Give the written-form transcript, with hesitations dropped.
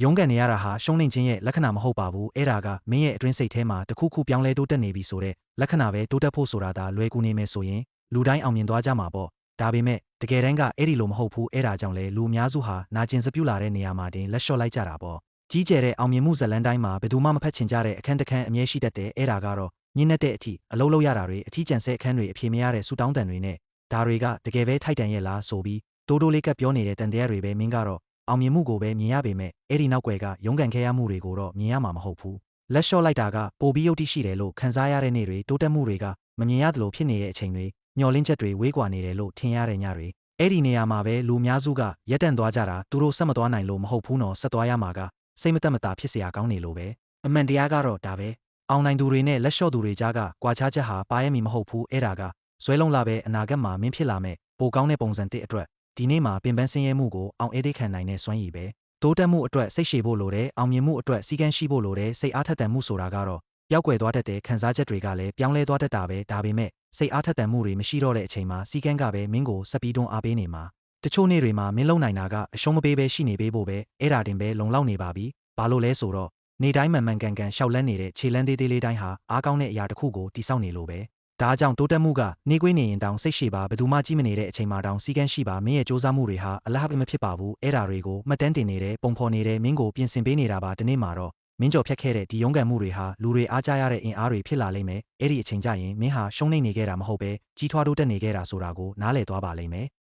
ရုံးကန်နေရတာဟာရှုံးနိမ့်ခြင်းရဲ့လက္ခဏာမဟုတ်ပါဘူးအဲ့ဒါကမင်းရဲ့အတွင်းစိတ်ထဲမှာတခုခုပြောင်းလဲတိုးတက်နေပြီဆိုတဲ့လက္ခဏာပဲတိုးတက်ဖို့ဆိုတာဒါလွယ်ကူနေမယ်ဆိုရင်လူတိုင်းအောင်မြင်သွားကြမှာပေါ့ဒါပေမဲ့တကယ်တမ်းကအဲ့ဒီလိုမဟုတ်ဘူးအဲ့ဒါကြောင့်လေလူအများစုဟာနာကျင်စပြုလာတဲ့နေရာမှာတင်လက်လျှော့လိုက်ကြတာပေါ့ကြီးကျယ်တဲ့အောင်မြင်မှုဇလန်းတိုင်းမှာဘယ်သူမှမဖက်ချင်ကြတဲ့အခန်းတစ်ခန်းအမြဲရှိတတ်တဲ့အဲ့ဒါကတော့ညှင်းတဲ့အထိအလုံးလုံးရတာတွေအထီးကျန်ဆဲအခန်းတွေအပြေမရတဲ့ဆူတောင်းတန်တွေနဲ့ဒါတွေကတကယ်ပဲထိုက်တန်ရဲ့လားဆိုပြီးတိုးတိုးလေးကပ်ပြောနေတဲ့တန်တရားတွေပဲမင်းကတော့အောင်မြင်မှုကိုပဲမြင်ရပေမဲ့အဲ့ဒီနောက်ွယ်ကရုန်းကန်ခဲ့ရမှုတွေကိုတော့မြင်ရမှာမဟုတ်ဘူးလက်လျှော့လိုက်တာကပိုပြီးယုတ်တိရှိတယ်လို့ခံစားရတဲ့နေ့တွေတိုးတက်မှုတွေကမမြင်ရသလိုဖြစ်နေတဲ့အချိန်တွေမျောလင်းချက်တွေဝေးကွာနေတယ်လို့ထင်ရတဲ့ညတွေအဲ့ဒီနေရာမှာပဲလူများစုကရက်တန့်သွားကြတာသူတို့ဆက်မသွားနိုင်လို့မဟုတ်ဘူးနော်ဆက်သွားရမှာကစိတ်မတက်မတာဖြစ်เสียကောင်းနေလို့ပဲအမှန်တရားကတော့ဒါပဲအောင်နိုင်သူတွေနဲ့လက်လျှော့သူတွေကြားကကွာခြားချက်ဟာပါရမီမဟုတ်ဘူးအဲ့ဒါကဇွဲလုံးလာပဲအနာဂတ်မှာမင်းဖြစ်လာမဲ့ပိုကောင်းတဲ့ပုံစံတစ်အတွက်ဒီနေ့မှာပင်ပန်းဆင်းရဲမှုကိုအောင်အေးသေးခံနိုင်တဲ့စွမ်းရည်ပဲတိုးတက်မှုအတွက်စိတ်ရှည်ဖို့လိုတယ်အောင်မြင်မှုအတွက်စီကံရှိဖို့လိုတယ်စိတ်အားထက်သန်မှုဆိုတာကတော့ပျောက်ကွယ်သွားတတ်တဲ့ခံစားချက်တွေကလည်းပြောင်းလဲသွားတတ်တာပဲဒါပေမဲ့စိတ်အားထက်သန်မှုတွေမရှိတော့တဲ့အချိန်မှာစီကံကပဲမင်းကိုစပီးတွန်းအားပေးနေမှာတချို့နေ့တွေမှာမင်းလုံနိုင်တာကအရှုံးမပေးပဲရှိနေပေးဖို့ပဲအဲ့ဒါတင်ပဲလုံလောက်နေပါပြီဘာလို့လဲဆိုတော့နေတိုင်းမှန်မှန်ကန်ကန်ရှောက်လန်းနေတဲ့ခြေလန်းသေးသေးလေးတိုင်းဟာအားကောင်းတဲ့အရာတစ်ခုကိုတိစောက်နေလို့ပဲဒါကြောင့်တိုးတက်မှုကနှေးကွေးနေရင်တောင်စိတ်ရှည်ပါဘယ်သူမှကြည့်မနေတဲ့အချိန်မှာတောင်စီကံရှိပါမင်းရဲ့စူးစမ်းမှုတွေဟာအလားအမဖြစ်ပါဘူးအဲ့ဒါတွေကိုမှတ်တမ်းတင်နေတဲ့ပုံဖော်နေတဲ့မင်းကိုပြင်ဆင်ပေးနေတာပါဒီနေ့မှာတော့မင်းကြော်ဖြတ်ခဲ့တဲ့ဒီရုန်းကန်မှုတွေဟာလူတွေအားကြရတဲ့အင်အားတွေဖြစ်လာလိမ့်မယ်အဲ့ဒီအချိန်ကျရင်မင်းဟာရှုံးနိမ့်နေခဲ့တာမဟုတ်ပဲကြီးထွားတိုးတက်နေခဲ့တာဆိုတာကိုနားလည်သွားပါလိမ့်မယ်